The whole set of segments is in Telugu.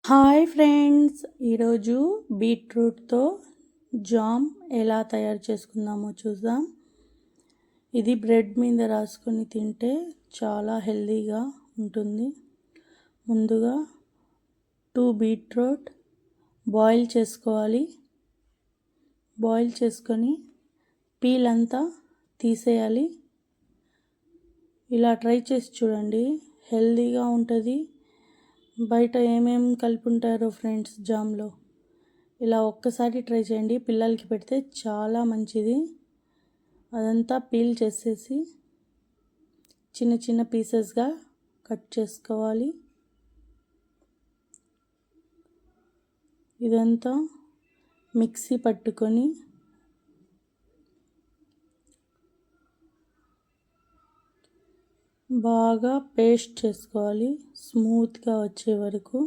హాయ్ ఫ్రెండ్స్, ఈరోజు బీట్రూట్తో జామ్ ఎలా తయారు చేసుకుందామో చూద్దాం. ఇది బ్రెడ్ మీద రాసుకొని తింటే చాలా హెల్తీగా ఉంటుంది. ముందుగా 2 బీట్రూట్ బాయిల్ చేసుకోవాలి. బాయిల్ చేసుకొని పీల్ అంతా తీసేయాలి. ఇలా ట్రై చేసి చూడండి, హెల్తీగా ఉంటుంది. బయట ఏమేమి కలిపి ఉంటారో ఫ్రెండ్స్ జామ్లో, ఇలా ఒక్కసారి ట్రై చేయండి. పిల్లలకి పెడితే చాలా మంచిది. అదంతా పీల్ చేసేసి చిన్న చిన్న పీసెస్గా కట్ చేసుకోవాలి. ఇదంతా మిక్సీ పట్టుకొని బాగా పేస్ట్ చేసుకోవాలి, స్మూత్గా వచ్చే వరకు.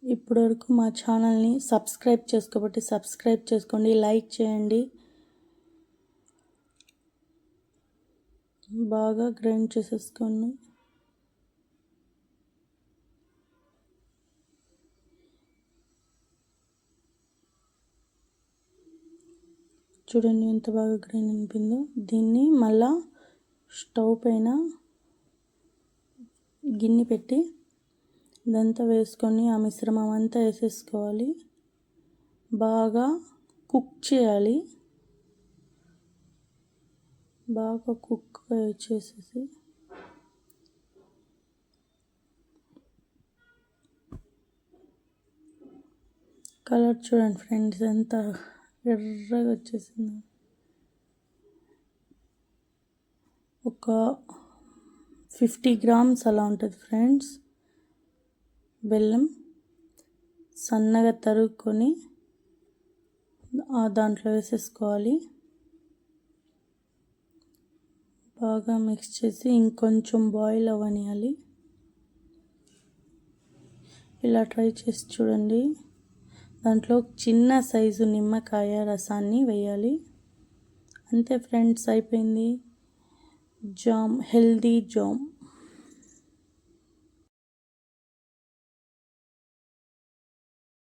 ఇప్పటివరకు మా ఛానల్ని సబ్స్క్రైబ్ చేసుకోబట్టి సబ్స్క్రైబ్ చేసుకోండి, లైక్ చేయండి. బాగా గ్రైండ్ చేసేసుకోండి. చూడండి ఎంత బాగా గ్రైండ్ అనిపిందో. దీన్ని మళ్ళా స్టవ్ పైన గిన్నె పెట్టి ఇదంతా వేసుకొని ఆ మిశ్రమం అంతా వేసేసుకోవాలి. బాగా కుక్ చేయాలి. బాగా కుక్ చేసేసి కలర్ చూడండి ఫ్రెండ్స్, ఎంత ఎర్రగా వచ్చేసింది. ఒక 50 గ్రామ్స్ అలా ఉంటుంది ఫ్రెండ్స్. బెల్లం సన్నగా తరుగుకొని దాంట్లో వేసేసుకోవాలి. బాగా మిక్స్ చేసి ఇంకొంచెం బాయిల్ అవ్వనియాలి. ఇలా ట్రై చేసి చూడండి. దాంట్లో చిన్న సైజు నిమ్మకాయ రసాన్ని వేయాలి. అంతే ఫ్రెండ్స్, అయిపోయింది జామ్, హెల్దీ జామ్.